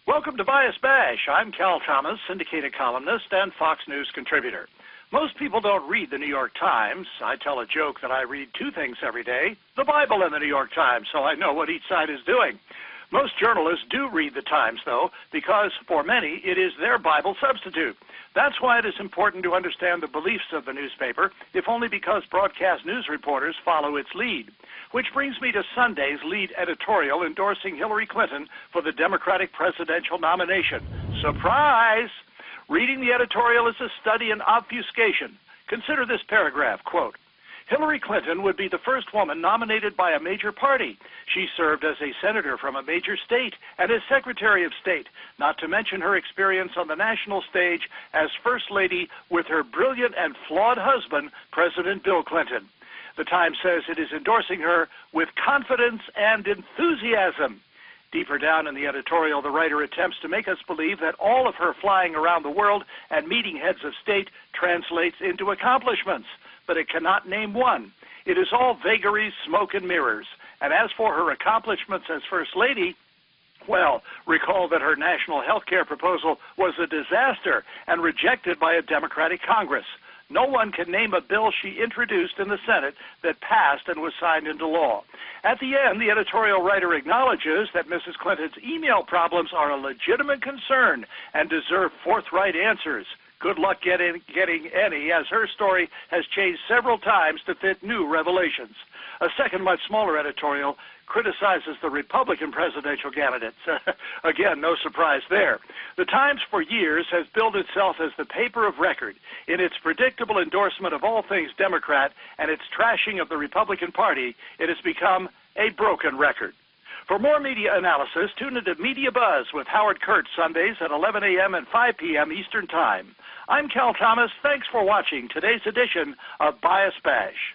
Welcome to Bias Bash. I'm Cal Thomas, syndicated columnist and Fox News contributor. Most people don't read the New York Times. I tell a joke that I read two things every day, the Bible and the New York Times, so I know what each side is doing. Most journalists do read the Times, though, because for many it is their Bible substitute. That's why it is important to understand the beliefs of the newspaper, if only because broadcast news reporters follow its lead. Which brings me to Sunday's lead editorial endorsing Hillary Clinton for the Democratic presidential nomination. Surprise! Reading the editorial is a study in obfuscation. Consider this paragraph, quote, Hillary Clinton would be the first woman nominated by a major party. She served as a senator from a major state and as Secretary of State, not to mention her experience on the national stage as First Lady with her brilliant and flawed husband, President Bill Clinton. The Times says it is endorsing her with confidence and enthusiasm. Deeper down in the editorial, the writer attempts to make us believe that all of her flying around the world and meeting heads of state translates into accomplishments, but it cannot name one. It is all vagaries, smoke, and mirrors. And as for her accomplishments as First Lady, well, recall that her national health care proposal was a disaster and rejected by a Democratic Congress. No one can name a bill she introduced in the Senate that passed and was signed into law. At the end, the editorial writer acknowledges that Mrs. Clinton's email problems are a legitimate concern and deserve forthright answers. Good luck getting any, as her story has changed several times to fit new revelations. A second, much smaller editorial criticizes the Republican presidential candidates. Again, no surprise there. The Times for years has billed itself as the paper of record in its predictable endorsement of all things Democrat and its trashing of the Republican Party. It has become a broken record. For more media analysis, tune into Media Buzz with Howard Kurtz Sundays at 11 a.m. and 5 p.m. Eastern Time. I'm Cal Thomas. Thanks for watching today's edition of Bias Bash.